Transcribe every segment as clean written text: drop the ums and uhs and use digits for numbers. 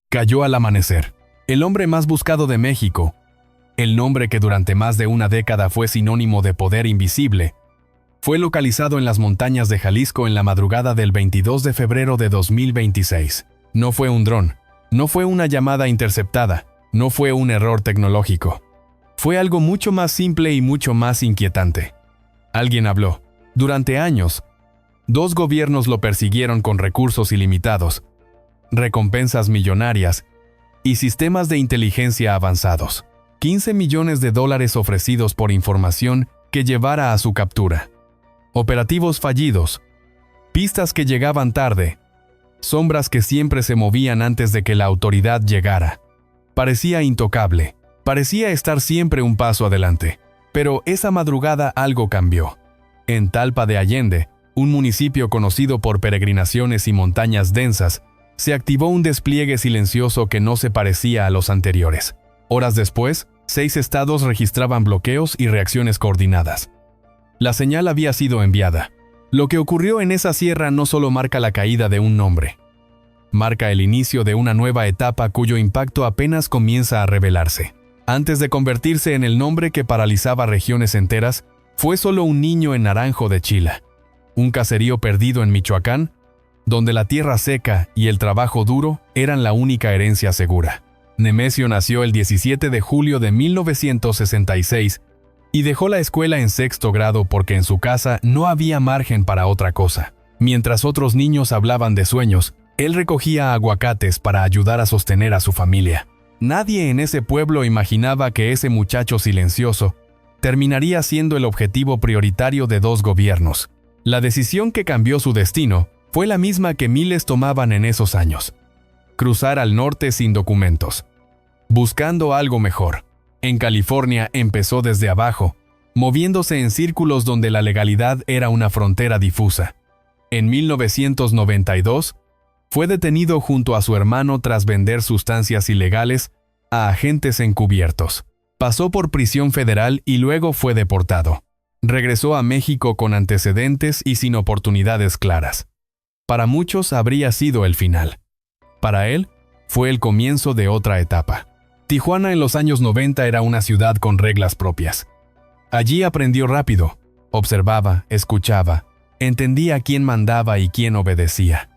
Cayó al amanecer. El hombre más buscado de México, el nombre que durante más de una década fue sinónimo de poder invisible, fue localizado en las montañas de Jalisco en la madrugada del 22 de febrero de 2026. No fue un dron, no fue una llamada interceptada, no fue un error tecnológico. Fue algo mucho más simple y mucho más inquietante. Alguien habló. Durante años, 2 gobiernos lo persiguieron con recursos ilimitados, recompensas millonarias y sistemas de inteligencia avanzados. 15 millones de dólares ofrecidos por información que llevara a su captura. Operativos fallidos, pistas que llegaban tarde, sombras que siempre se movían antes de que la autoridad llegara. Parecía intocable, parecía estar siempre un paso adelante. Pero esa madrugada algo cambió. En Talpa de Allende, un municipio conocido por peregrinaciones y montañas densas, se activó un despliegue silencioso que no se parecía a los anteriores. Horas después, 6 estados registraban bloqueos y reacciones coordinadas. La señal había sido enviada. Lo que ocurrió en esa sierra no solo marca la caída de un nombre, marca el inicio de una nueva etapa cuyo impacto apenas comienza a revelarse. Antes de convertirse en el nombre que paralizaba regiones enteras, fue solo un niño en Naranjo de Chila, un caserío perdido en Michoacán, donde la tierra seca y el trabajo duro eran la única herencia segura. Nemesio nació el 17 de julio de 1966 y dejó la escuela en 6º grado porque en su casa no había margen para otra cosa. Mientras otros niños hablaban de sueños, él recogía aguacates para ayudar a sostener a su familia. Nadie en ese pueblo imaginaba que ese muchacho silencioso terminaría siendo el objetivo prioritario de 2 gobiernos. La decisión que cambió su destino fue la misma que miles tomaban en esos años: cruzar al norte sin documentos, buscando algo mejor. En California empezó desde abajo, moviéndose en círculos donde la legalidad era una frontera difusa. En 1992, fue detenido junto a su hermano tras vender sustancias ilegales a agentes encubiertos. Pasó por prisión federal y luego fue deportado. Regresó a México con antecedentes y sin oportunidades claras. Para muchos habría sido el final. Para él, fue el comienzo de otra etapa. Tijuana en los años 90 era una ciudad con reglas propias. Allí aprendió rápido, observaba, escuchaba, entendía quién mandaba y quién obedecía.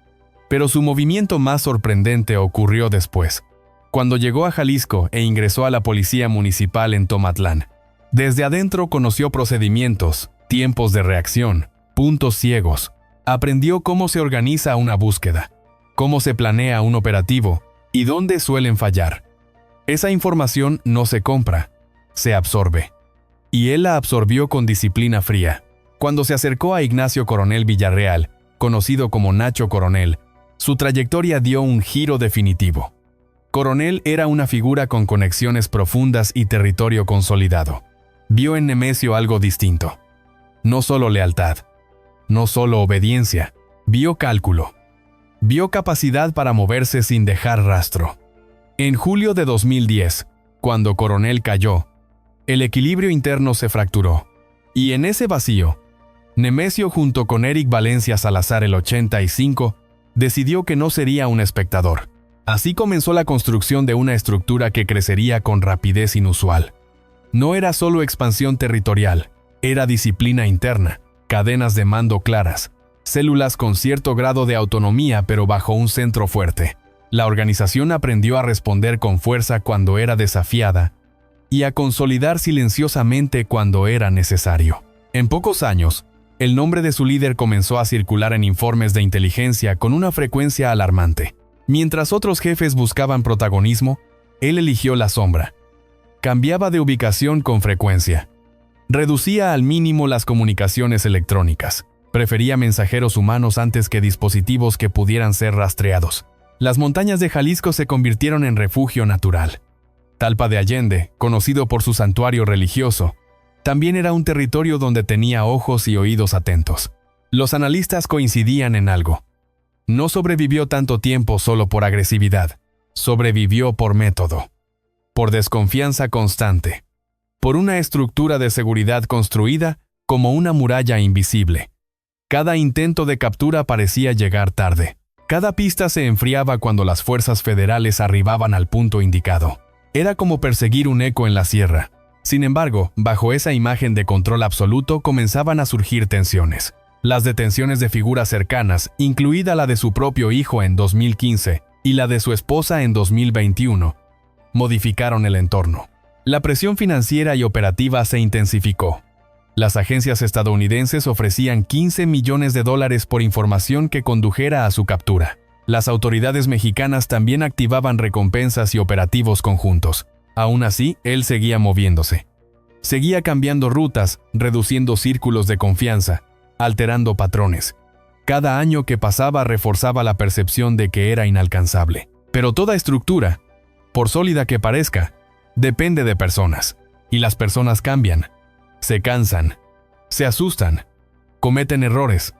Pero su movimiento más sorprendente ocurrió después, cuando llegó a Jalisco e ingresó a la policía municipal en Tomatlán. Desde adentro conoció procedimientos, tiempos de reacción, puntos ciegos. Aprendió cómo se organiza una búsqueda, cómo se planea un operativo y dónde suelen fallar. Esa información no se compra, se absorbe. Y él la absorbió con disciplina fría. Cuando se acercó a Ignacio Coronel Villarreal, conocido como Nacho Coronel, su trayectoria dio un giro definitivo. Coronel era una figura con conexiones profundas y territorio consolidado. Vio en Nemesio algo distinto. No solo lealtad, no solo obediencia, vio cálculo. Vio capacidad para moverse sin dejar rastro. En julio de 2010, cuando Coronel cayó, el equilibrio interno se fracturó. Y en ese vacío, Nemesio junto con Eric Valencia Salazar el 85, decidió que no sería un espectador. Así comenzó la construcción de una estructura que crecería con rapidez inusual. No era solo expansión territorial, era disciplina interna, cadenas de mando claras, células con cierto grado de autonomía pero bajo un centro fuerte. La organización aprendió a responder con fuerza cuando era desafiada y a consolidar silenciosamente cuando era necesario. En pocos años, el nombre de su líder comenzó a circular en informes de inteligencia con una frecuencia alarmante. Mientras otros jefes buscaban protagonismo, él eligió la sombra. Cambiaba de ubicación con frecuencia. Reducía al mínimo las comunicaciones electrónicas. Prefería mensajeros humanos antes que dispositivos que pudieran ser rastreados. Las montañas de Jalisco se convirtieron en refugio natural. Talpa de Allende, conocido por su santuario religioso, también era un territorio donde tenía ojos y oídos atentos. Los analistas coincidían en algo. No sobrevivió tanto tiempo solo por agresividad. Sobrevivió por método, por desconfianza constante, por una estructura de seguridad construida como una muralla invisible. Cada intento de captura parecía llegar tarde. Cada pista se enfriaba cuando las fuerzas federales arribaban al punto indicado. Era como perseguir un eco en la sierra. Sin embargo, bajo esa imagen de control absoluto comenzaban a surgir tensiones. Las detenciones de figuras cercanas, incluida la de su propio hijo en 2015 y la de su esposa en 2021, modificaron el entorno. La presión financiera y operativa se intensificó. Las agencias estadounidenses ofrecían $15 millones por información que condujera a su captura. Las autoridades mexicanas también activaban recompensas y operativos conjuntos. Aún así, él seguía moviéndose. Seguía cambiando rutas, reduciendo círculos de confianza, alterando patrones. Cada año que pasaba reforzaba la percepción de que era inalcanzable. Pero toda estructura, por sólida que parezca, depende de personas. Y las personas cambian. Se cansan, se asustan, cometen errores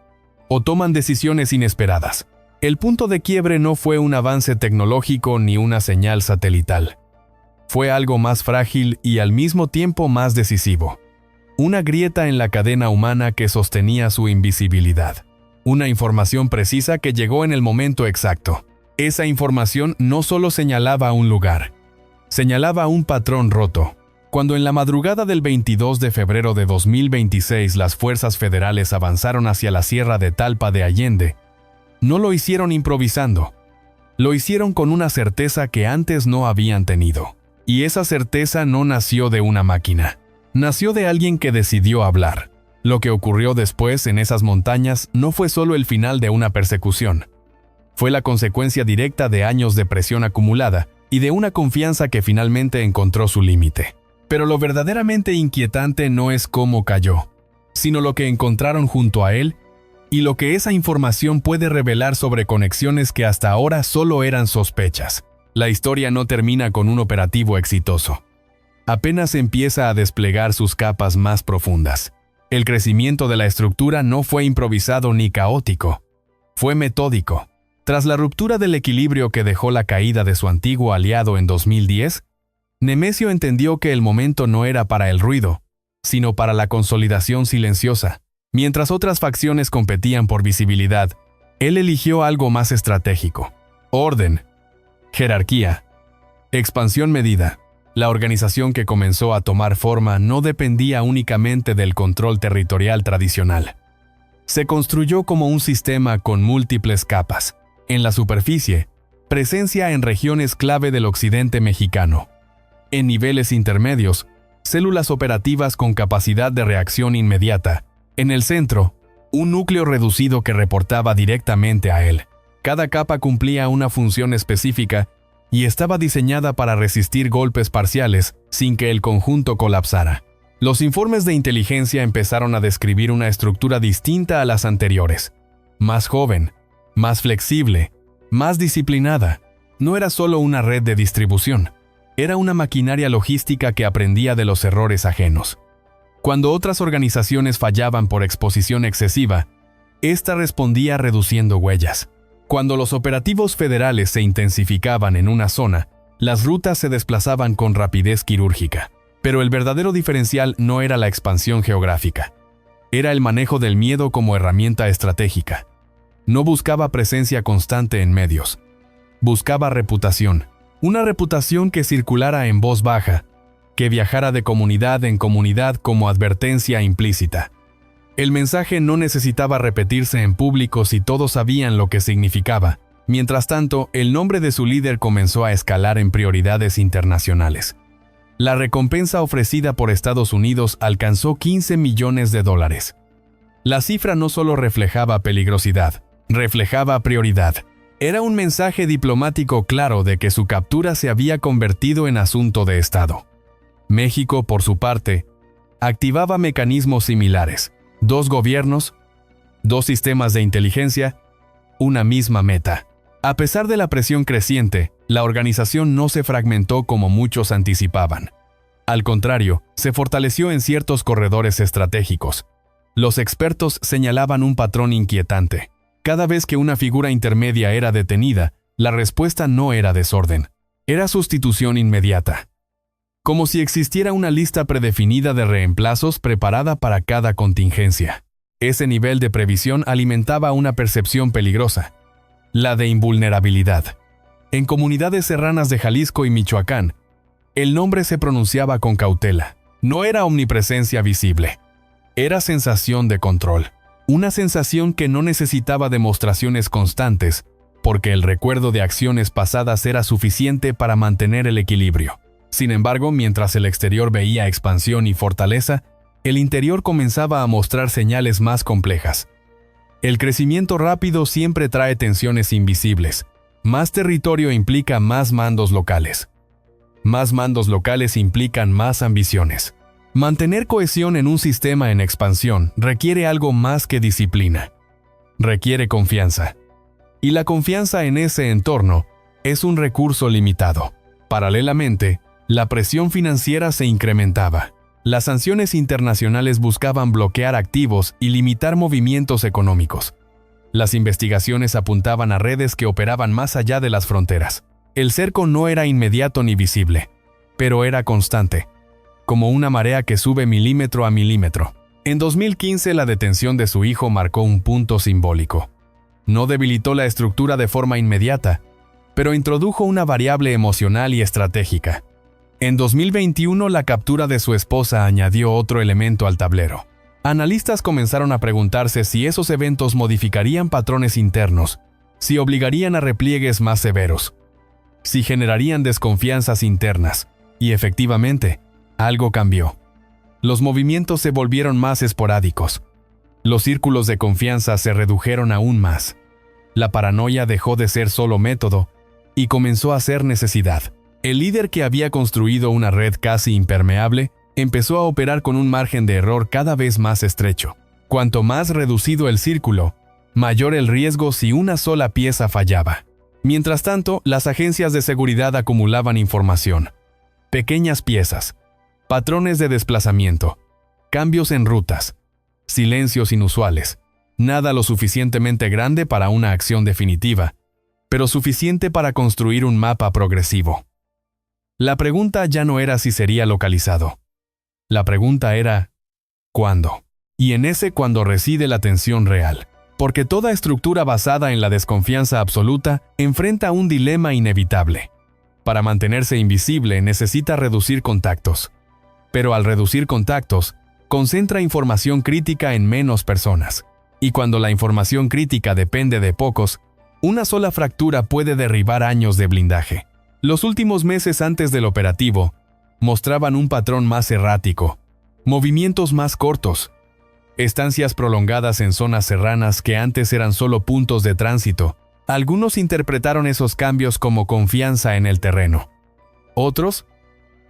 o toman decisiones inesperadas. El punto de quiebre no fue un avance tecnológico ni una señal satelital. Fue algo más frágil y al mismo tiempo más decisivo. Una grieta en la cadena humana que sostenía su invisibilidad. Una información precisa que llegó en el momento exacto. Esa información no solo señalaba un lugar, señalaba un patrón roto. Cuando en la madrugada del 22 de febrero de 2026 las fuerzas federales avanzaron hacia la sierra de Talpa de Allende, no lo hicieron improvisando. Lo hicieron con una certeza que antes no habían tenido. Y esa certeza no nació de una máquina. Nació de alguien que decidió hablar. Lo que ocurrió después en esas montañas no fue solo el final de una persecución. Fue la consecuencia directa de años de presión acumulada y de una confianza que finalmente encontró su límite. Pero lo verdaderamente inquietante no es cómo cayó, sino lo que encontraron junto a él y lo que esa información puede revelar sobre conexiones que hasta ahora solo eran sospechas. La historia no termina con un operativo exitoso. Apenas empieza a desplegar sus capas más profundas. El crecimiento de la estructura no fue improvisado ni caótico. Fue metódico. Tras la ruptura del equilibrio que dejó la caída de su antiguo aliado en 2010, Nemesio entendió que el momento no era para el ruido, sino para la consolidación silenciosa. Mientras otras facciones competían por visibilidad, él eligió algo más estratégico: orden, jerarquía, expansión medida. La organización que comenzó a tomar forma no dependía únicamente del control territorial tradicional. Se construyó como un sistema con múltiples capas. En la superficie, presencia en regiones clave del occidente mexicano. En niveles intermedios, células operativas con capacidad de reacción inmediata. En el centro, un núcleo reducido que reportaba directamente a él. Cada capa cumplía una función específica y estaba diseñada para resistir golpes parciales sin que el conjunto colapsara. Los informes de inteligencia empezaron a describir una estructura distinta a las anteriores. Más joven, más flexible, más disciplinada. No era solo una red de distribución. Era una maquinaria logística que aprendía de los errores ajenos. Cuando otras organizaciones fallaban por exposición excesiva, esta respondía reduciendo huellas. Cuando los operativos federales se intensificaban en una zona, las rutas se desplazaban con rapidez quirúrgica. Pero el verdadero diferencial no era la expansión geográfica. Era el manejo del miedo como herramienta estratégica. No buscaba presencia constante en medios. Buscaba reputación. Una reputación que circulara en voz baja, que viajara de comunidad en comunidad como advertencia implícita. El mensaje no necesitaba repetirse en público si todos sabían lo que significaba. Mientras tanto, el nombre de su líder comenzó a escalar en prioridades internacionales. La recompensa ofrecida por Estados Unidos alcanzó $15 millones. La cifra no solo reflejaba peligrosidad, reflejaba prioridad. Era un mensaje diplomático claro de que su captura se había convertido en asunto de Estado. México, por su parte, activaba mecanismos similares. 2 gobiernos, 2 sistemas de inteligencia, una misma meta. A pesar de la presión creciente, la organización no se fragmentó como muchos anticipaban. Al contrario, se fortaleció en ciertos corredores estratégicos. Los expertos señalaban un patrón inquietante. Cada vez que una figura intermedia era detenida, la respuesta no era desorden, era sustitución inmediata. Como si existiera una lista predefinida de reemplazos preparada para cada contingencia. Ese nivel de previsión alimentaba una percepción peligrosa. la de invulnerabilidad. En comunidades serranas de Jalisco y Michoacán, el nombre se pronunciaba con cautela. No era omnipresencia visible. Era sensación de control. Una sensación que no necesitaba demostraciones constantes, porque el recuerdo de acciones pasadas era suficiente para mantener el equilibrio. Sin embargo, mientras el exterior veía expansión y fortaleza, el interior comenzaba a mostrar señales más complejas. El crecimiento rápido siempre trae tensiones invisibles. Más territorio implica más mandos locales. Más mandos locales implican más ambiciones. Mantener cohesión en un sistema en expansión requiere algo más que disciplina. Requiere confianza. Y la confianza en ese entorno es un recurso limitado. Paralelamente, la presión financiera se incrementaba. Las sanciones internacionales buscaban bloquear activos y limitar movimientos económicos. Las investigaciones apuntaban a redes que operaban más allá de las fronteras. El cerco no era inmediato ni visible, pero era constante, como una marea que sube milímetro a milímetro. En 2015, la detención de su hijo marcó un punto simbólico. No debilitó la estructura de forma inmediata, pero introdujo una variable emocional y estratégica. En 2021, la captura de su esposa añadió otro elemento al tablero. Analistas comenzaron a preguntarse si esos eventos modificarían patrones internos, si obligarían a repliegues más severos, si generarían desconfianzas internas, y efectivamente, algo cambió. Los movimientos se volvieron más esporádicos. Los círculos de confianza se redujeron aún más. La paranoia dejó de ser solo método y comenzó a ser necesidad. El líder que había construido una red casi impermeable empezó a operar con un margen de error cada vez más estrecho. Cuanto más reducido el círculo, mayor el riesgo si una sola pieza fallaba. Mientras tanto, las agencias de seguridad acumulaban información. Pequeñas piezas, patrones de desplazamiento, cambios en rutas, silencios inusuales. Nada lo suficientemente grande para una acción definitiva, pero suficiente para construir un mapa progresivo. La pregunta ya no era si sería localizado. La pregunta era, ¿cuándo? Y en ese cuándo reside la tensión real. Porque toda estructura basada en la desconfianza absoluta enfrenta un dilema inevitable. Para mantenerse invisible necesita reducir contactos. Pero al reducir contactos, concentra información crítica en menos personas. Y cuando la información crítica depende de pocos, una sola fractura puede derribar años de blindaje. Los últimos meses antes del operativo mostraban un patrón más errático, movimientos más cortos, estancias prolongadas en zonas serranas que antes eran solo puntos de tránsito. Algunos interpretaron esos cambios como confianza en el terreno. Otros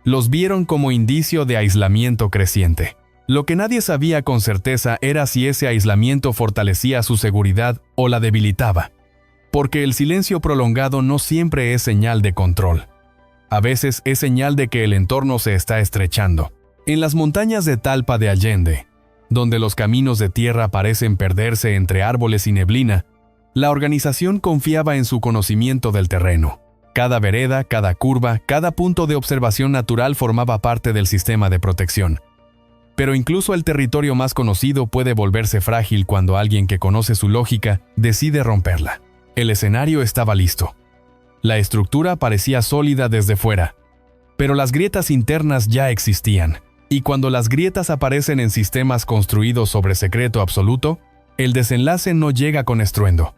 los vieron como indicio de aislamiento creciente. Lo que nadie sabía con certeza era si ese aislamiento fortalecía su seguridad o la debilitaba. Porque el silencio prolongado no siempre es señal de control. A veces es señal de que el entorno se está estrechando. En las montañas de Talpa de Allende, donde los caminos de tierra parecen perderse entre árboles y neblina, la organización confiaba en su conocimiento del terreno. Cada vereda, cada curva, cada punto de observación natural formaba parte del sistema de protección. Pero incluso el territorio más conocido puede volverse frágil cuando alguien que conoce su lógica decide romperla. El escenario estaba listo. La estructura parecía sólida desde fuera, pero las grietas internas ya existían. Y cuando las grietas aparecen en sistemas construidos sobre secreto absoluto, el desenlace no llega con estruendo.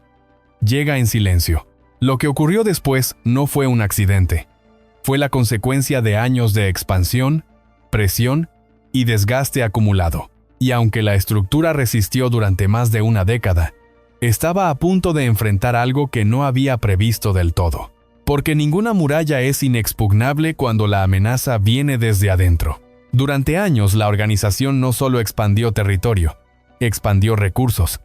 Llega en silencio. Lo que ocurrió después no fue un accidente. Fue la consecuencia de años de expansión, presión y desgaste acumulado. Y aunque la estructura resistió durante más de una década, estaba a punto de enfrentar algo que no había previsto del todo. Porque ninguna muralla es inexpugnable cuando la amenaza viene desde adentro. Durante años, la organización no solo expandió territorio, expandió recursos.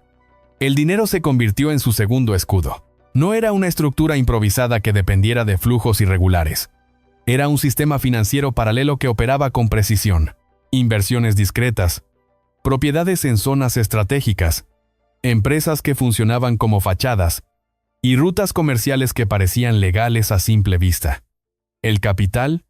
El dinero se convirtió en su segundo escudo. No era una estructura improvisada que dependiera de flujos irregulares. Era un sistema financiero paralelo que operaba con precisión, inversiones discretas, propiedades en zonas estratégicas, empresas que funcionaban como fachadas, y rutas comerciales que parecían legales a simple vista. El capital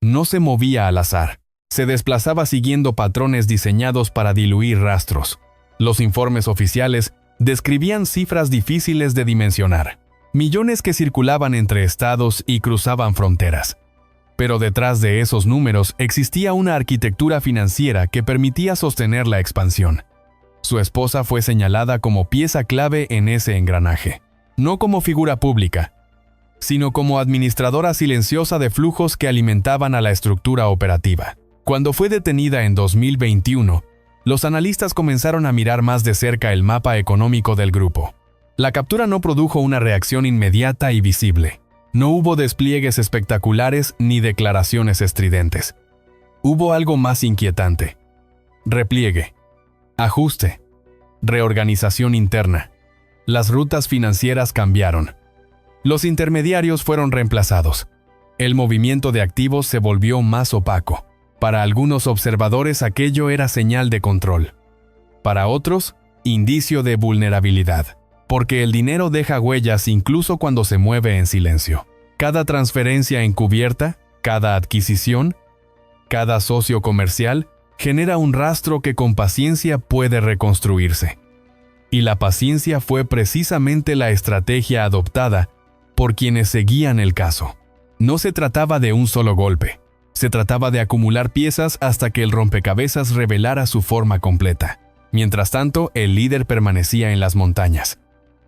no se movía al azar. Se desplazaba siguiendo patrones diseñados para diluir rastros. Los informes oficiales describían cifras difíciles de dimensionar. millones que circulaban entre estados y cruzaban fronteras. Pero detrás de esos números existía una arquitectura financiera que permitía sostener la expansión. Su esposa fue señalada como pieza clave en ese engranaje, no como figura pública, sino como administradora silenciosa de flujos que alimentaban a la estructura operativa. Cuando fue detenida en 2021, los analistas comenzaron a mirar más de cerca el mapa económico del grupo. La captura no produjo una reacción inmediata y visible. No hubo despliegues espectaculares ni declaraciones estridentes. Hubo algo más inquietante. Repliegue, ajuste, reorganización interna. Las rutas financieras cambiaron. Los intermediarios fueron reemplazados. El movimiento de activos se volvió más opaco. Para algunos observadores aquello era señal de control. Para otros, indicio de vulnerabilidad. Porque el dinero deja huellas incluso cuando se mueve en silencio. Cada transferencia encubierta, cada adquisición, cada socio comercial, genera un rastro que con paciencia puede reconstruirse. Y la paciencia fue precisamente la estrategia adoptada por quienes seguían el caso. No se trataba de un solo golpe. Se trataba de acumular piezas hasta que el rompecabezas revelara su forma completa. Mientras tanto, el líder permanecía en las montañas.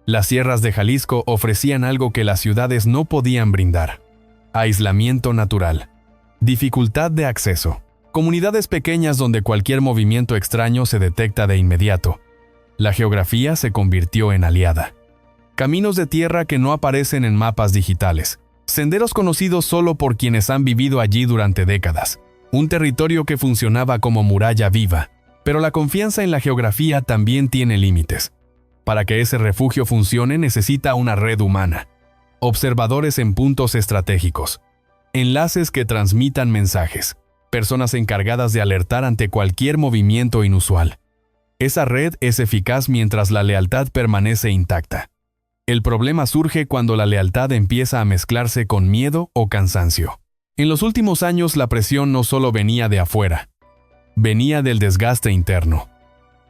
Las sierras de Jalisco ofrecían algo que las ciudades no podían brindar: aislamiento natural, dificultad de acceso, comunidades pequeñas donde cualquier movimiento extraño se detecta de inmediato. La geografía se convirtió en aliada. Caminos de tierra que no aparecen en mapas digitales, senderos conocidos solo por quienes han vivido allí durante décadas, un territorio que funcionaba como muralla viva. Pero la confianza en la geografía también tiene límites. Para que ese refugio funcione necesita una red humana, observadores en puntos estratégicos, enlaces que transmitan mensajes, personas encargadas de alertar ante cualquier movimiento inusual. Esa red es eficaz mientras la lealtad permanece intacta. El problema surge cuando la lealtad empieza a mezclarse con miedo o cansancio. En los últimos años la presión no solo venía de afuera, venía del desgaste interno.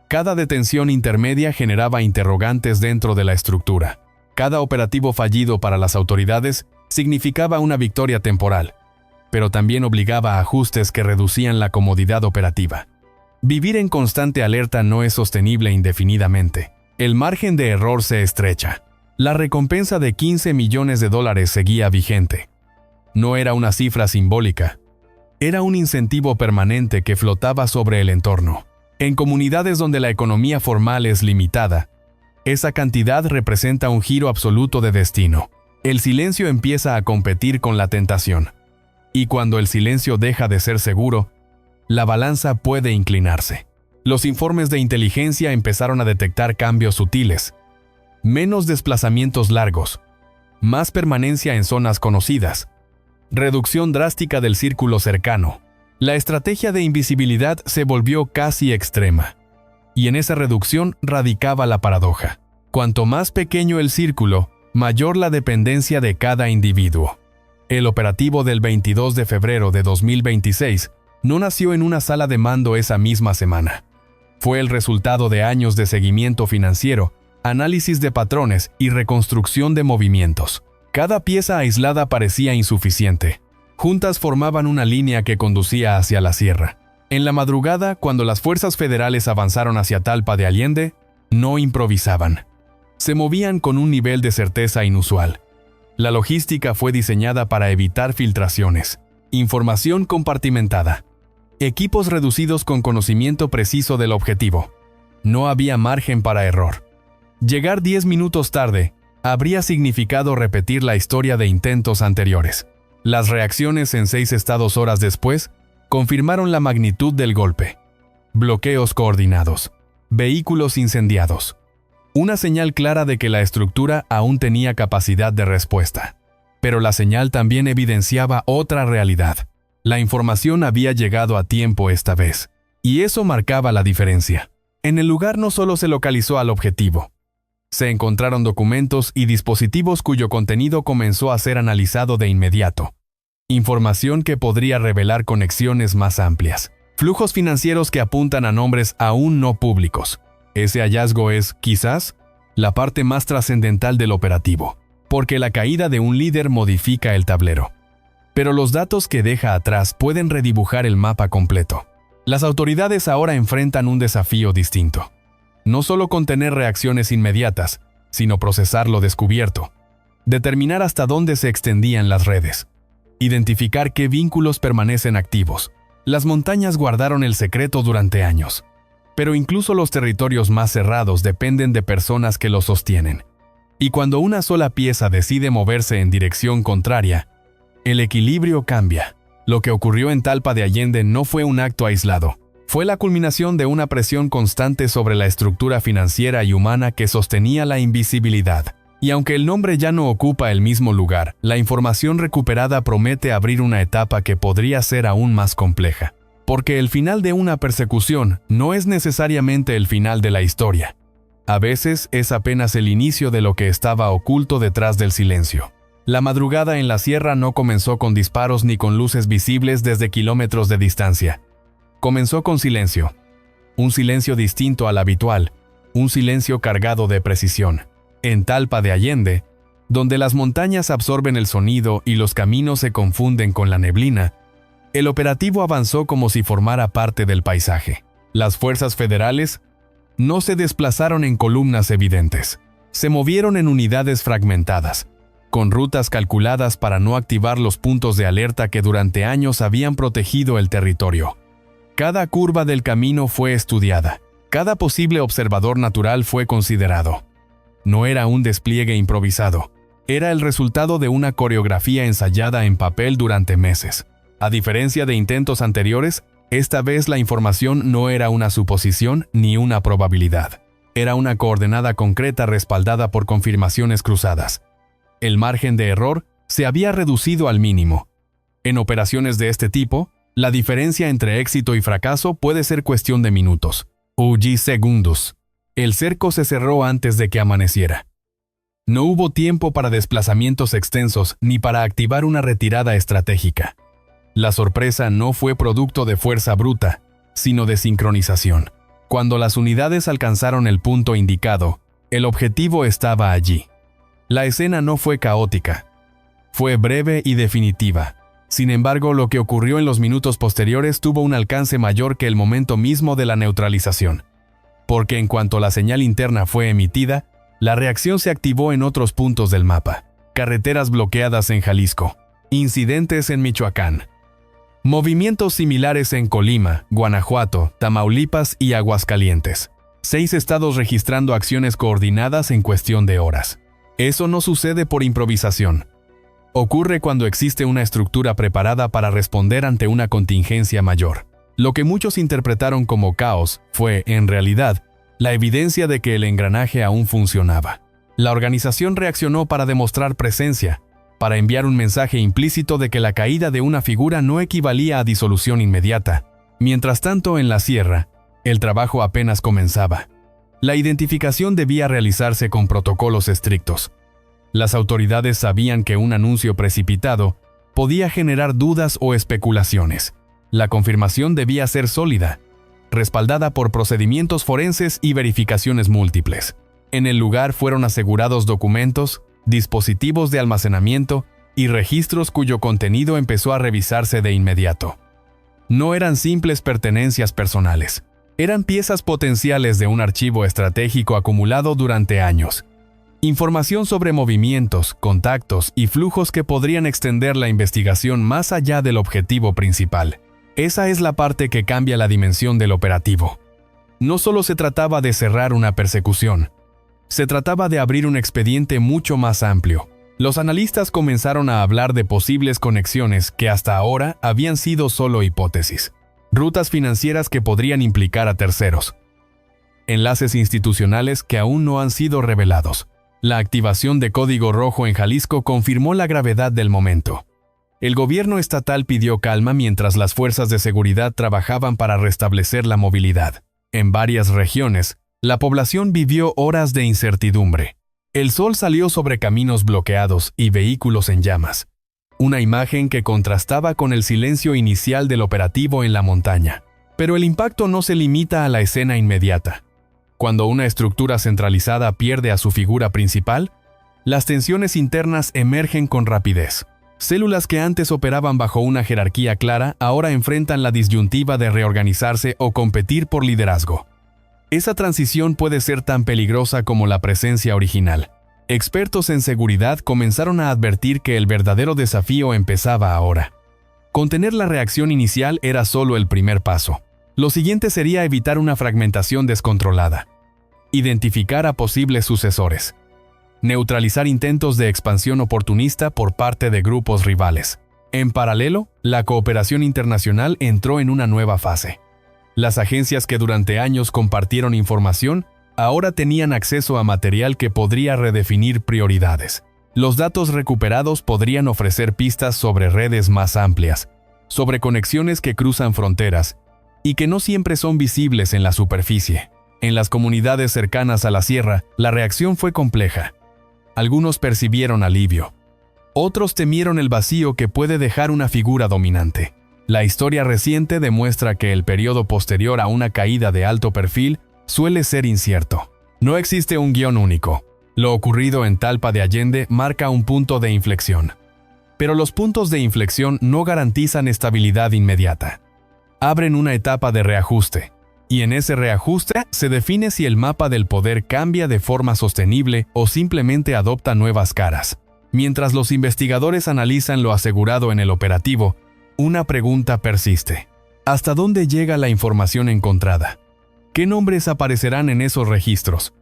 Cada detención intermedia generaba interrogantes dentro de la estructura. Cada operativo fallido para las autoridades significaba una victoria temporal, pero también obligaba a ajustes que reducían la comodidad operativa. Vivir en constante alerta no es sostenible indefinidamente. El margen de error se estrecha. La recompensa de $15 millones seguía vigente. No era una cifra simbólica. Era un incentivo permanente que flotaba sobre el entorno. En comunidades donde la economía formal es limitada, esa cantidad representa un giro absoluto de destino. El silencio empieza a competir con la tentación. Y cuando el silencio deja de ser seguro, la balanza puede inclinarse. Los informes de inteligencia empezaron a detectar cambios sutiles. Menos desplazamientos largos, más permanencia en zonas conocidas, reducción drástica del círculo cercano. La estrategia de invisibilidad se volvió casi extrema, y en esa reducción radicaba la paradoja. Cuanto más pequeño el círculo, mayor la dependencia de cada individuo. El operativo del 22 de febrero de 2026 no nació en una sala de mando esa misma semana. Fue el resultado de años de seguimiento financiero, análisis de patrones y reconstrucción de movimientos. Cada pieza aislada parecía insuficiente. Juntas formaban una línea que conducía hacia la sierra. En la madrugada, cuando las fuerzas federales avanzaron hacia Talpa de Allende, no improvisaban. Se movían con un nivel de certeza inusual. La logística fue diseñada para evitar filtraciones. Información compartimentada. Equipos reducidos con conocimiento preciso del objetivo. No había margen para error. Llegar 10 minutos tarde habría significado repetir la historia de intentos anteriores. Las reacciones en 6 estados horas después confirmaron la magnitud del golpe. Bloqueos coordinados. Vehículos incendiados. Una señal clara de que la estructura aún tenía capacidad de respuesta. Pero la señal también evidenciaba otra realidad. La información había llegado a tiempo esta vez. Y eso marcaba la diferencia. En el lugar no solo se localizó al objetivo. Se encontraron documentos y dispositivos cuyo contenido comenzó a ser analizado de inmediato. Información que podría revelar conexiones más amplias. Flujos financieros que apuntan a nombres aún no públicos. Ese hallazgo es, quizás, la parte más trascendental del operativo. porque la caída de un líder modifica el tablero. Pero los datos que deja atrás pueden redibujar el mapa completo. Las autoridades ahora enfrentan un desafío distinto. No solo contener reacciones inmediatas, sino procesar lo descubierto. Determinar hasta dónde se extendían las redes. Identificar qué vínculos permanecen activos. Las montañas guardaron el secreto durante años. Pero incluso los territorios más cerrados dependen de personas que los sostienen. Y cuando una sola pieza decide moverse en dirección contraria, el equilibrio cambia. Lo que ocurrió en Talpa de Allende no fue un acto aislado. Fue la culminación de una presión constante sobre la estructura financiera y humana que sostenía la invisibilidad. Y aunque el nombre ya no ocupa el mismo lugar, la información recuperada promete abrir una etapa que podría ser aún más compleja. Porque el final de una persecución no es necesariamente el final de la historia. A veces es apenas el inicio de lo que estaba oculto detrás del silencio. La madrugada en la sierra no comenzó con disparos ni con luces visibles desde kilómetros de distancia. Comenzó con silencio. Un silencio distinto al habitual, un silencio cargado de precisión. En Talpa de Allende, donde las montañas absorben el sonido y los caminos se confunden con la neblina, el operativo avanzó como si formara parte del paisaje. Las fuerzas federales no se desplazaron en columnas evidentes. Se movieron en unidades fragmentadas, con rutas calculadas para no activar los puntos de alerta que durante años habían protegido el territorio. Cada curva del camino fue estudiada. Cada posible observador natural fue considerado. No era un despliegue improvisado. Era el resultado de una coreografía ensayada en papel durante meses. A diferencia de intentos anteriores, esta vez la información no era una suposición ni una probabilidad. Era una coordenada concreta respaldada por confirmaciones cruzadas. El margen de error se había reducido al mínimo. En operaciones de este tipo, la diferencia entre éxito y fracaso puede ser cuestión de minutos, o segundos. El cerco se cerró antes de que amaneciera. No hubo tiempo para desplazamientos extensos ni para activar una retirada estratégica. La sorpresa no fue producto de fuerza bruta, sino de sincronización. Cuando las unidades alcanzaron el punto indicado, el objetivo estaba allí. La escena no fue caótica. Fue breve y definitiva. Sin embargo, lo que ocurrió en los minutos posteriores tuvo un alcance mayor que el momento mismo de la neutralización. Porque en cuanto la señal interna fue emitida, la reacción se activó en otros puntos del mapa. Carreteras bloqueadas en Jalisco. Incidentes en Michoacán. Movimientos similares en Colima, Guanajuato, Tamaulipas y Aguascalientes. 6 estados registrando acciones coordinadas en cuestión de horas. Eso no sucede por improvisación. Ocurre cuando existe una estructura preparada para responder ante una contingencia mayor. Lo que muchos interpretaron como caos fue, en realidad, la evidencia de que el engranaje aún funcionaba. La organización reaccionó para demostrar presencia, para enviar un mensaje implícito de que la caída de una figura no equivalía a disolución inmediata. Mientras tanto, en la sierra, el trabajo apenas comenzaba. La identificación debía realizarse con protocolos estrictos. Las autoridades sabían que un anuncio precipitado podía generar dudas o especulaciones. La confirmación debía ser sólida, respaldada por procedimientos forenses y verificaciones múltiples. En el lugar fueron asegurados documentos, dispositivos de almacenamiento y registros cuyo contenido empezó a revisarse de inmediato. No eran simples pertenencias personales. Eran piezas potenciales de un archivo estratégico acumulado durante años. Información sobre movimientos, contactos y flujos que podrían extender la investigación más allá del objetivo principal. Esa es la parte que cambia la dimensión del operativo. No solo se trataba de cerrar una persecución, se trataba de abrir un expediente mucho más amplio. Los analistas comenzaron a hablar de posibles conexiones que hasta ahora habían sido solo hipótesis. Rutas financieras que podrían implicar a terceros. Enlaces institucionales que aún no han sido revelados. La activación de Código Rojo en Jalisco confirmó la gravedad del momento. El gobierno estatal pidió calma mientras las fuerzas de seguridad trabajaban para restablecer la movilidad. En varias regiones, la población vivió horas de incertidumbre. El sol salió sobre caminos bloqueados y vehículos en llamas. Una imagen que contrastaba con el silencio inicial del operativo en la montaña. Pero el impacto no se limita a la escena inmediata. Cuando una estructura centralizada pierde a su figura principal, Las tensiones internas emergen con rapidez. Células que antes operaban bajo una jerarquía clara ahora enfrentan la disyuntiva de reorganizarse o competir por liderazgo. Esa transición puede ser tan peligrosa como la presencia original. Expertos en seguridad comenzaron a advertir que el verdadero desafío empezaba ahora. Contener la reacción inicial era solo el primer paso. Lo siguiente sería evitar una fragmentación descontrolada. Identificar a posibles sucesores. Neutralizar intentos de expansión oportunista por parte de grupos rivales. En paralelo, la cooperación internacional entró en una nueva fase. Las agencias que durante años compartieron información, ahora tenían acceso a material que podría redefinir prioridades. Los datos recuperados podrían ofrecer pistas sobre redes más amplias, sobre conexiones que cruzan fronteras, y que no siempre son visibles en la superficie. En las comunidades cercanas a la sierra, la reacción fue compleja. Algunos percibieron alivio. Otros temieron el vacío que puede dejar una figura dominante. La historia reciente demuestra que el periodo posterior a una caída de alto perfil suele ser incierto. No existe un guión único. Lo ocurrido en Talpa de Allende marca un punto de inflexión. Pero los puntos de inflexión no garantizan estabilidad inmediata. Abren una etapa de reajuste. Y en ese reajuste se define si el mapa del poder cambia de forma sostenible o simplemente adopta nuevas caras. Mientras los investigadores analizan lo asegurado en el operativo, una pregunta persiste. ¿Hasta dónde llega la información encontrada? ¿Qué nombres aparecerán en esos registros?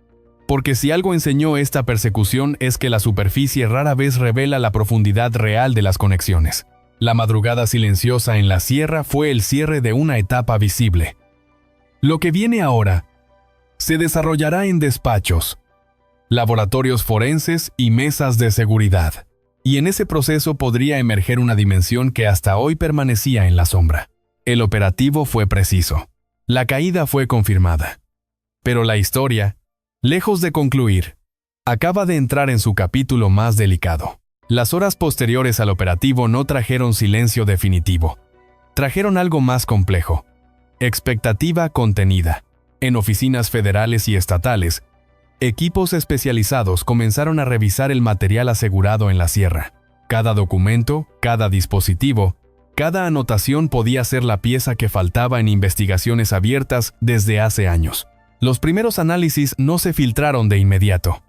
Porque si algo enseñó esta persecución es que la superficie rara vez revela la profundidad real de las conexiones. La madrugada silenciosa en la sierra fue el cierre de una etapa visible. Lo que viene ahora se desarrollará en despachos, laboratorios forenses y mesas de seguridad. Y en ese proceso podría emerger una dimensión que hasta hoy permanecía en la sombra. El operativo fue preciso. La caída fue confirmada. Pero la historia, lejos de concluir, acaba de entrar en su capítulo más delicado. Las horas posteriores al operativo no trajeron silencio definitivo. Trajeron algo más complejo. Expectativa contenida. En oficinas federales y estatales, equipos especializados comenzaron a revisar el material asegurado en la sierra. Cada documento, cada dispositivo, cada anotación podía ser la pieza que faltaba en investigaciones abiertas desde hace años. Los primeros análisis no se filtraron de inmediato.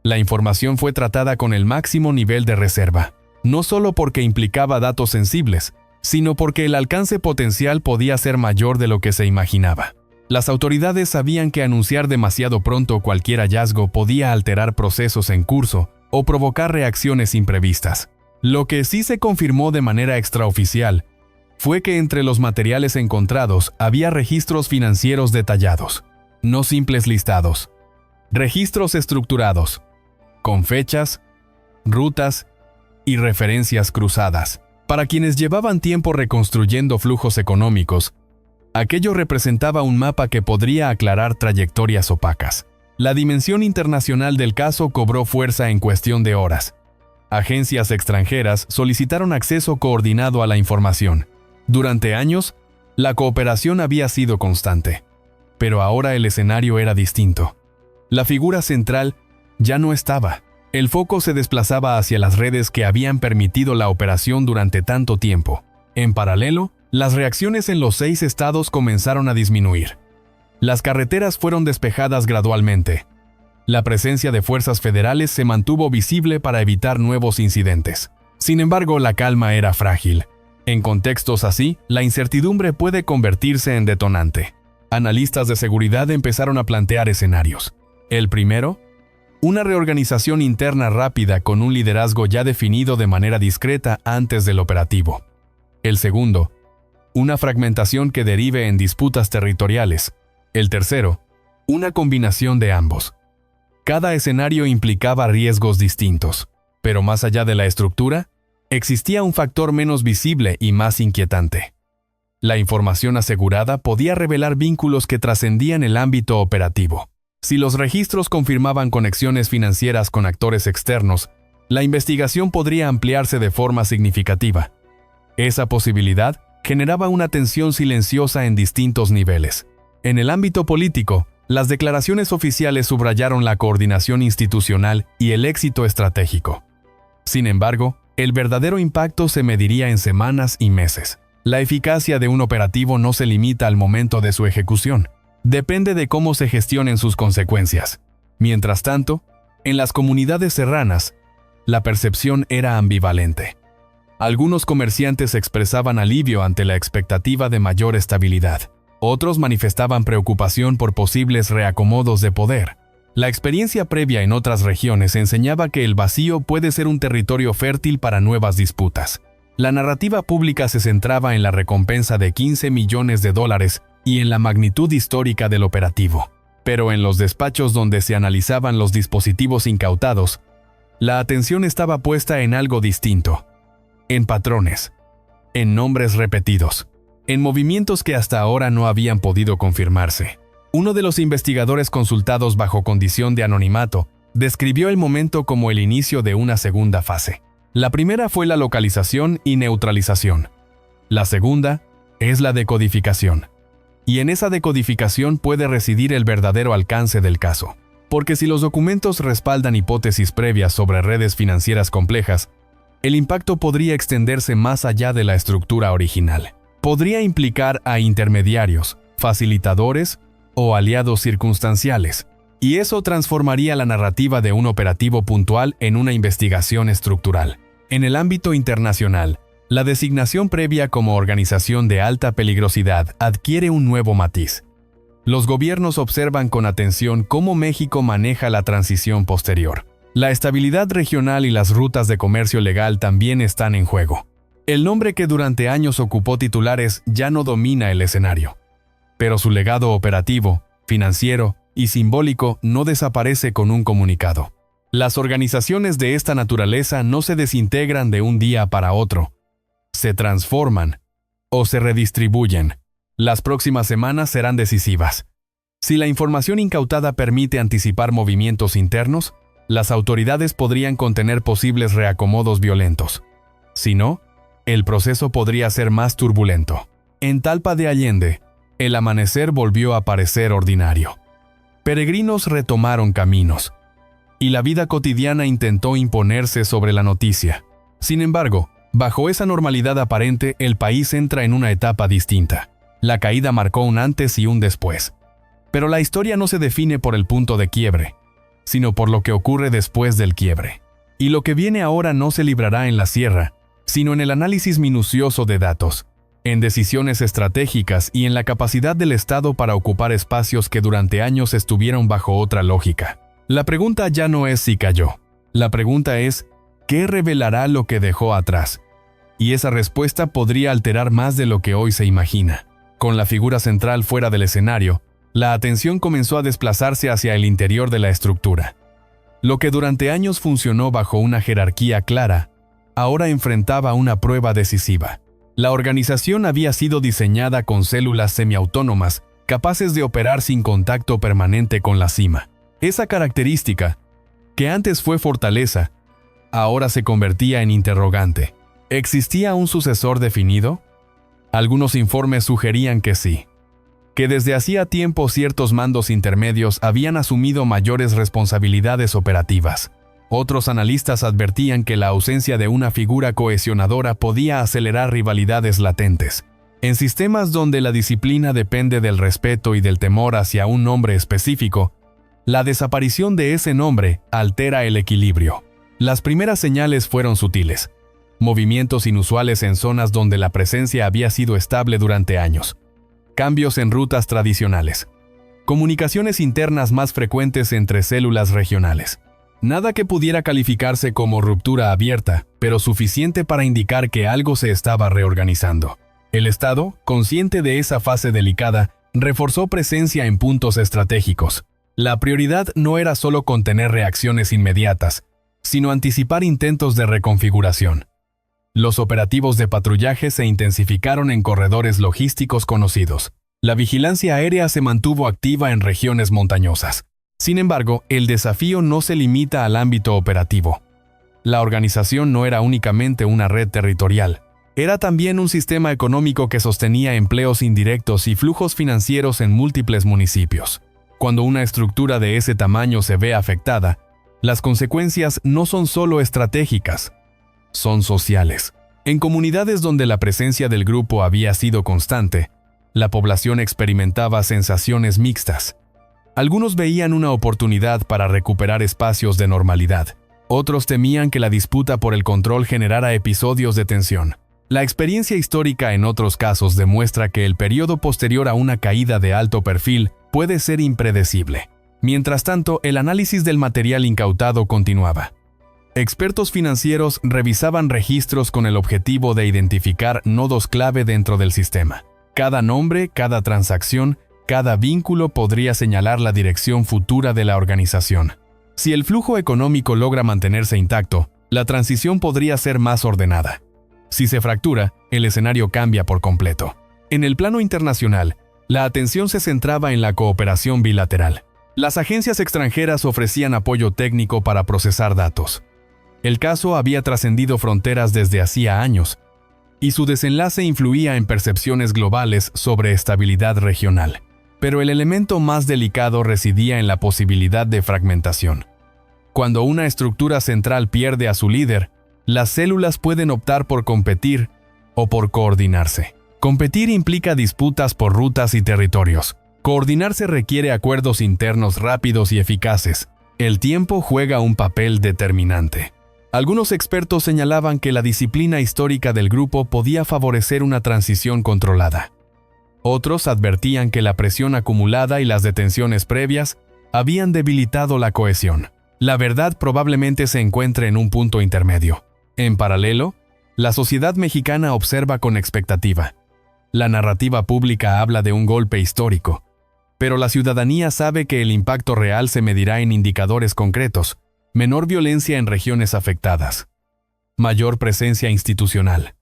La información fue tratada con el máximo nivel de reserva, no solo porque implicaba datos sensibles, sino porque el alcance potencial podía ser mayor de lo que se imaginaba. Las autoridades sabían que anunciar demasiado pronto cualquier hallazgo podía alterar procesos en curso o provocar reacciones imprevistas. Lo que sí se confirmó de manera extraoficial fue que entre los materiales encontrados había registros financieros detallados, no simples listados. Registros estructurados, con fechas, rutas y referencias cruzadas. Para quienes llevaban tiempo reconstruyendo flujos económicos, aquello representaba un mapa que podría aclarar trayectorias opacas. La dimensión internacional del caso cobró fuerza en cuestión de horas. Agencias extranjeras solicitaron acceso coordinado a la información. Durante años, la cooperación había sido constante. Pero ahora el escenario era distinto. La figura central ya no estaba. El foco se desplazaba hacia las redes que habían permitido la operación durante tanto tiempo. En paralelo, las reacciones en los 6 estados comenzaron a disminuir. Las carreteras fueron despejadas gradualmente. La presencia de fuerzas federales se mantuvo visible para evitar nuevos incidentes. Sin embargo, la calma era frágil. En contextos así, la incertidumbre puede convertirse en detonante. Analistas de seguridad empezaron a plantear escenarios. El primero, una reorganización interna rápida con un liderazgo ya definido de manera discreta antes del operativo. El segundo, una fragmentación que derive en disputas territoriales. El tercero, una combinación de ambos. Cada escenario implicaba riesgos distintos, pero más allá de la estructura, existía un factor menos visible y más inquietante. La información asegurada podía revelar vínculos que trascendían el ámbito operativo. Si los registros confirmaban conexiones financieras con actores externos, la investigación podría ampliarse de forma significativa. Esa posibilidad generaba una tensión silenciosa en distintos niveles. En el ámbito político, Las declaraciones oficiales subrayaron la coordinación institucional y el éxito estratégico. Sin embargo, el verdadero impacto se mediría en semanas y meses. La eficacia de un operativo no se limita al momento de su ejecución. Depende de cómo se gestionen sus consecuencias. Mientras tanto, en las comunidades serranas, la percepción era ambivalente. Algunos comerciantes expresaban alivio ante la expectativa de mayor estabilidad. Otros manifestaban preocupación por posibles reacomodos de poder. La experiencia previa en otras regiones enseñaba que el vacío puede ser un territorio fértil para nuevas disputas. La narrativa pública se centraba en la recompensa de $15 millones y en la magnitud histórica del operativo. Pero en los despachos donde se analizaban los dispositivos incautados, la atención estaba puesta en algo distinto. En patrones, en nombres repetidos, en movimientos que hasta ahora no habían podido confirmarse. Uno de los investigadores consultados bajo condición de anonimato describió el momento como el inicio de una segunda fase. La primera fue la localización y neutralización. La segunda es la decodificación. Y en esa decodificación puede residir el verdadero alcance del caso. Porque si los documentos respaldan hipótesis previas sobre redes financieras complejas, el impacto podría extenderse más allá de la estructura original. Podría implicar a intermediarios, facilitadores o aliados circunstanciales, y eso transformaría la narrativa de un operativo puntual en una investigación estructural. En el ámbito internacional, la designación previa como organización de alta peligrosidad adquiere un nuevo matiz. Los gobiernos observan con atención cómo México maneja la transición posterior. La estabilidad regional y las rutas de comercio legal también están en juego. El nombre que durante años ocupó titulares ya no domina el escenario. Pero su legado operativo, financiero y simbólico no desaparece con un comunicado. Las organizaciones de esta naturaleza no se desintegran de un día para otro. Se transforman o se redistribuyen. Las próximas semanas serán decisivas. Si la información incautada permite anticipar movimientos internos, las autoridades podrían contener posibles reacomodos violentos. Si no, el proceso podría ser más turbulento. En Talpa de Allende, el amanecer volvió a parecer ordinario. Peregrinos retomaron caminos, y la vida cotidiana intentó imponerse sobre la noticia. Sin embargo, bajo esa normalidad aparente, el país entra en una etapa distinta. La caída marcó un antes y un después. Pero la historia no se define por el punto de quiebre, sino por lo que ocurre después del quiebre. Y lo que viene ahora no se librará en la sierra, sino en el análisis minucioso de datos, en decisiones estratégicas y en la capacidad del Estado para ocupar espacios que durante años estuvieron bajo otra lógica. La pregunta ya no es si cayó. La pregunta es, ¿qué revelará lo que dejó atrás? Y esa respuesta podría alterar más de lo que hoy se imagina. Con la figura central fuera del escenario, la atención comenzó a desplazarse hacia el interior de la estructura. Lo que durante años funcionó bajo una jerarquía clara, ahora enfrentaba una prueba decisiva. La organización había sido diseñada con células semiautónomas, capaces de operar sin contacto permanente con la cima. Esa característica, que antes fue fortaleza, ahora se convertía en interrogante. ¿Existía un sucesor definido? Algunos informes sugerían que sí, que desde hacía tiempo ciertos mandos intermedios habían asumido mayores responsabilidades operativas. Otros analistas advertían que la ausencia de una figura cohesionadora podía acelerar rivalidades latentes. En sistemas donde la disciplina depende del respeto y del temor hacia un nombre específico, la desaparición de ese nombre altera el equilibrio. Las primeras señales fueron sutiles. Movimientos inusuales en zonas donde la presencia había sido estable durante años. Cambios en rutas tradicionales. Comunicaciones internas más frecuentes entre células regionales. Nada que pudiera calificarse como ruptura abierta, pero suficiente para indicar que algo se estaba reorganizando. El Estado, consciente de esa fase delicada, reforzó presencia en puntos estratégicos. La prioridad no era solo contener reacciones inmediatas, sino anticipar intentos de reconfiguración. Los operativos de patrullaje se intensificaron en corredores logísticos conocidos. La vigilancia aérea se mantuvo activa en regiones montañosas. Sin embargo, el desafío no se limita al ámbito operativo. La organización no era únicamente una red territorial, era también un sistema económico que sostenía empleos indirectos y flujos financieros en múltiples municipios. Cuando una estructura de ese tamaño se ve afectada, las consecuencias no son solo estratégicas, son sociales. En comunidades donde la presencia del grupo había sido constante, la población experimentaba sensaciones mixtas. Algunos veían una oportunidad para recuperar espacios de normalidad. Otros temían que la disputa por el control generara episodios de tensión. La experiencia histórica en otros casos demuestra que el periodo posterior a una caída de alto perfil puede ser impredecible. Mientras tanto, el análisis del material incautado continuaba. Expertos financieros revisaban registros con el objetivo de identificar nodos clave dentro del sistema. Cada nombre, cada transacción, cada vínculo podría señalar la dirección futura de la organización. Si el flujo económico logra mantenerse intacto, la transición podría ser más ordenada. Si se fractura, el escenario cambia por completo. En el plano internacional, la atención se centraba en la cooperación bilateral. Las agencias extranjeras ofrecían apoyo técnico para procesar datos. El caso había trascendido fronteras desde hacía años, y su desenlace influía en percepciones globales sobre estabilidad regional. Pero el elemento más delicado residía en la posibilidad de fragmentación. Cuando una estructura central pierde a su líder, las células pueden optar por competir o por coordinarse. Competir implica disputas por rutas y territorios. Coordinarse requiere acuerdos internos rápidos y eficaces. El tiempo juega un papel determinante. Algunos expertos señalaban que la disciplina histórica del grupo podía favorecer una transición controlada. Otros advertían que la presión acumulada y las detenciones previas habían debilitado la cohesión. La verdad probablemente se encuentre en un punto intermedio. En paralelo, la sociedad mexicana observa con expectativa. La narrativa pública habla de un golpe histórico, pero la ciudadanía sabe que el impacto real se medirá en indicadores concretos: menor violencia en regiones afectadas, mayor presencia institucional,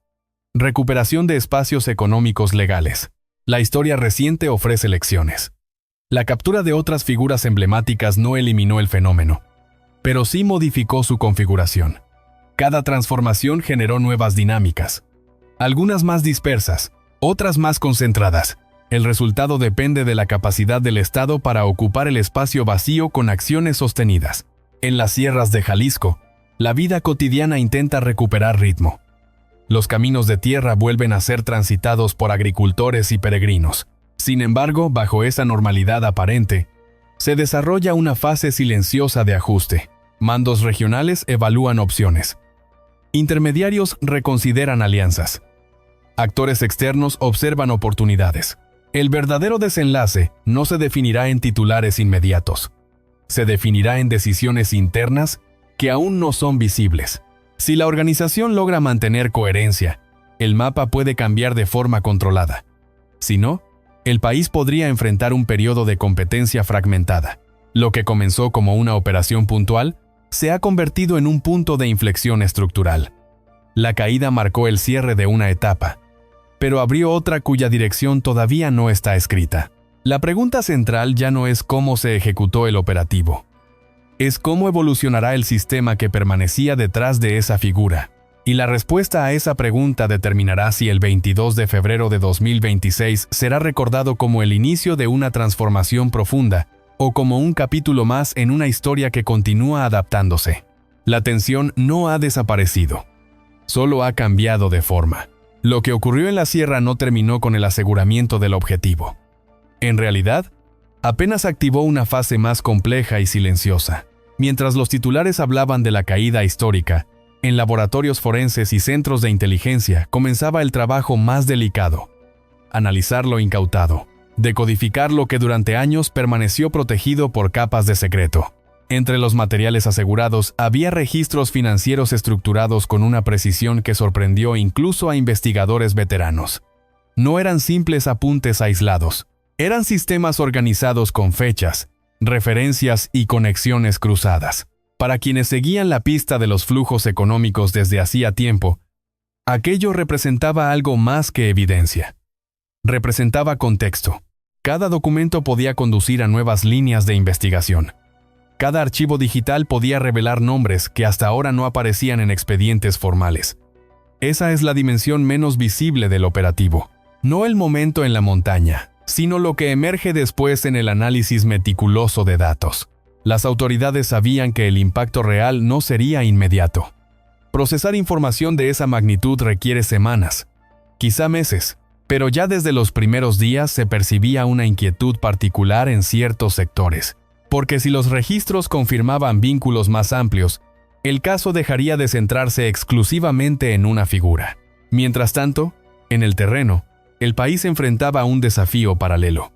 recuperación de espacios económicos legales. La historia reciente ofrece lecciones. La captura de otras figuras emblemáticas no eliminó el fenómeno, pero sí modificó su configuración. Cada transformación generó nuevas dinámicas, algunas más dispersas, otras más concentradas. El resultado depende de la capacidad del Estado para ocupar el espacio vacío con acciones sostenidas. En las sierras de Jalisco, la vida cotidiana intenta recuperar ritmo. Los caminos de tierra vuelven a ser transitados por agricultores y peregrinos. Sin embargo, bajo esa normalidad aparente, se desarrolla una fase silenciosa de ajuste. Mandos regionales evalúan opciones. Intermediarios reconsideran alianzas. Actores externos observan oportunidades. El verdadero desenlace no se definirá en titulares inmediatos. Se definirá en decisiones internas que aún no son visibles. Si la organización logra mantener coherencia, el mapa puede cambiar de forma controlada. Si no, el país podría enfrentar un periodo de competencia fragmentada. Lo que comenzó como una operación puntual se ha convertido en un punto de inflexión estructural. La caída marcó el cierre de una etapa, pero abrió otra cuya dirección todavía no está escrita. La pregunta central ya no es cómo se ejecutó el operativo. Es cómo evolucionará el sistema que permanecía detrás de esa figura. Y la respuesta a esa pregunta determinará si el 22 de febrero de 2026 será recordado como el inicio de una transformación profunda o como un capítulo más en una historia que continúa adaptándose. La tensión no ha desaparecido, solo ha cambiado de forma. Lo que ocurrió en la sierra no terminó con el aseguramiento del objetivo. En realidad, apenas activó una fase más compleja y silenciosa. Mientras los titulares hablaban de la caída histórica, en laboratorios forenses y centros de inteligencia comenzaba el trabajo más delicado: analizar lo incautado, decodificar lo que durante años permaneció protegido por capas de secreto. Entre los materiales asegurados había registros financieros estructurados con una precisión que sorprendió incluso a investigadores veteranos. No eran simples apuntes aislados. Eran sistemas organizados con fechas, referencias y conexiones cruzadas. Para quienes seguían la pista de los flujos económicos desde hacía tiempo, aquello representaba algo más que evidencia. Representaba contexto. Cada documento podía conducir a nuevas líneas de investigación. Cada archivo digital podía revelar nombres que hasta ahora no aparecían en expedientes formales. Esa es la dimensión menos visible del operativo. No el momento en la montaña, sino lo que emerge después en el análisis meticuloso de datos. Las autoridades sabían que el impacto real no sería inmediato. Procesar información de esa magnitud requiere semanas, quizá meses, pero ya desde los primeros días se percibía una inquietud particular en ciertos sectores, porque si los registros confirmaban vínculos más amplios, el caso dejaría de centrarse exclusivamente en una figura. Mientras tanto, en el terreno, el país enfrentaba un desafío paralelo: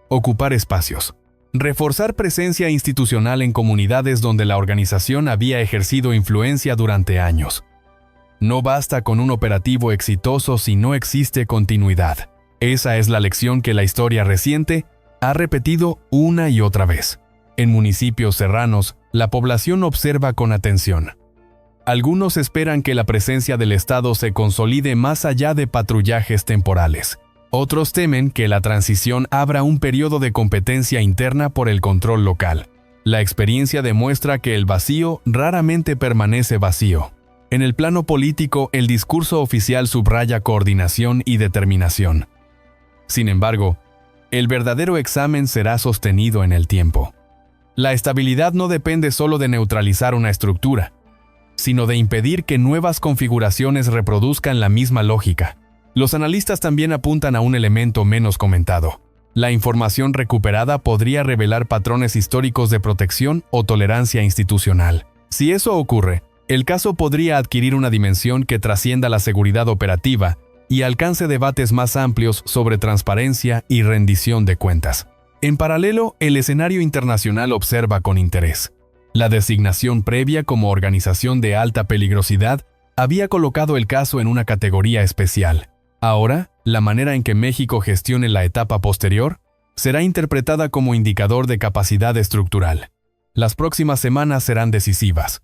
ocupar espacios. Reforzar presencia institucional en comunidades donde la organización había ejercido influencia durante años. No basta con un operativo exitoso si no existe continuidad. Esa es la lección que la historia reciente ha repetido una y otra vez. En municipios serranos, la población observa con atención. Algunos esperan que la presencia del Estado se consolide más allá de patrullajes temporales. Otros temen que la transición abra un periodo de competencia interna por el control local. La experiencia demuestra que el vacío raramente permanece vacío. En el plano político, el discurso oficial subraya coordinación y determinación. Sin embargo, el verdadero examen será sostenido en el tiempo. La estabilidad no depende solo de neutralizar una estructura, sino de impedir que nuevas configuraciones reproduzcan la misma lógica. Los analistas también apuntan a un elemento menos comentado. La información recuperada podría revelar patrones históricos de protección o tolerancia institucional. Si eso ocurre, el caso podría adquirir una dimensión que trascienda la seguridad operativa y alcance debates más amplios sobre transparencia y rendición de cuentas. En paralelo, el escenario internacional observa con interés. La designación previa como organización de alta peligrosidad había colocado el caso en una categoría especial. Ahora, la manera en que México gestione la etapa posterior será interpretada como indicador de capacidad estructural. Las próximas semanas serán decisivas.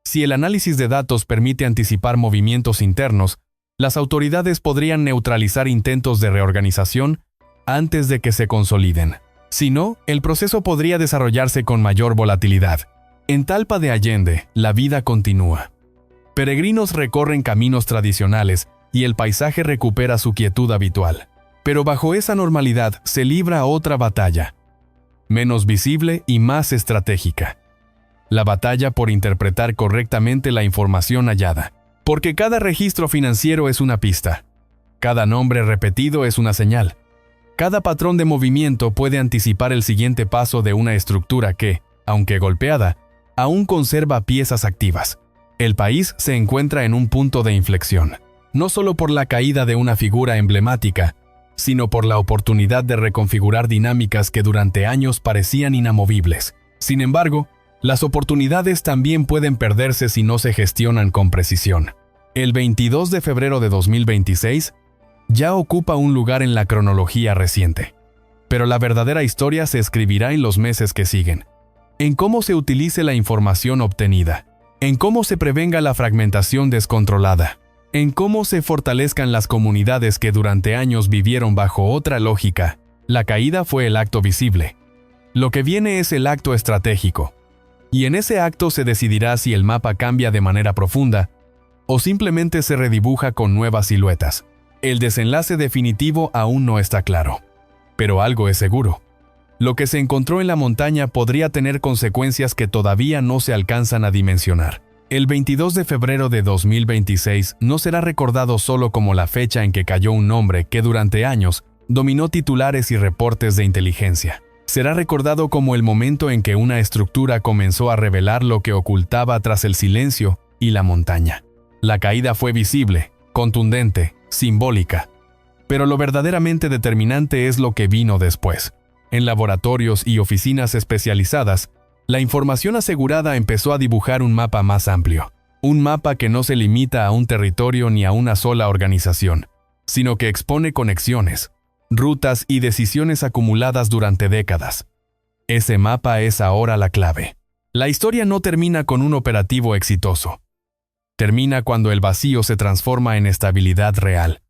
Si el análisis de datos permite anticipar movimientos internos, las autoridades podrían neutralizar intentos de reorganización antes de que se consoliden. Si no, el proceso podría desarrollarse con mayor volatilidad. En Talpa de Allende, la vida continúa. Peregrinos recorren caminos tradicionales y el paisaje recupera su quietud habitual. Pero bajo esa normalidad se libra otra batalla, menos visible y más estratégica. La batalla por interpretar correctamente la información hallada. Porque cada registro financiero es una pista. Cada nombre repetido es una señal. Cada patrón de movimiento puede anticipar el siguiente paso de una estructura que, aunque golpeada, aún conserva piezas activas. El país se encuentra en un punto de inflexión. No solo por la caída de una figura emblemática, sino por la oportunidad de reconfigurar dinámicas que durante años parecían inamovibles. Sin embargo, las oportunidades también pueden perderse si no se gestionan con precisión. El 22 de febrero de 2026 ya ocupa un lugar en la cronología reciente. Pero la verdadera historia se escribirá en los meses que siguen. En cómo se utilice la información obtenida. En cómo se prevenga la fragmentación descontrolada. En cómo se fortalezcan las comunidades que durante años vivieron bajo otra lógica. La caída fue el acto visible. Lo que viene es el acto estratégico. Y en ese acto se decidirá si el mapa cambia de manera profunda o simplemente se redibuja con nuevas siluetas. El desenlace definitivo aún no está claro. Pero algo es seguro. Lo que se encontró en la montaña podría tener consecuencias que todavía no se alcanzan a dimensionar. El 22 de febrero de 2026 no será recordado solo como la fecha en que cayó un nombre que durante años dominó titulares y reportes de inteligencia. Será recordado como el momento en que una estructura comenzó a revelar lo que ocultaba tras el silencio y la montaña. La caída fue visible, contundente, simbólica. Pero lo verdaderamente determinante es lo que vino después. En laboratorios y oficinas especializadas, la información asegurada empezó a dibujar un mapa más amplio. Un mapa que no se limita a un territorio ni a una sola organización, sino que expone conexiones, rutas y decisiones acumuladas durante décadas. Ese mapa es ahora la clave. La historia no termina con un operativo exitoso. Termina cuando el vacío se transforma en estabilidad real.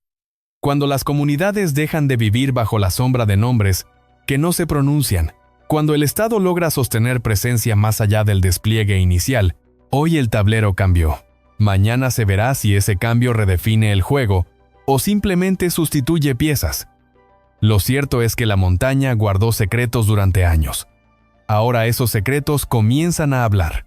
Cuando las comunidades dejan de vivir bajo la sombra de nombres que no se pronuncian. Cuando el Estado logra sostener presencia más allá del despliegue inicial. Hoy el tablero cambió. Mañana se verá si ese cambio redefine el juego o simplemente sustituye piezas. Lo cierto es que la montaña guardó secretos durante años. Ahora esos secretos comienzan a hablar.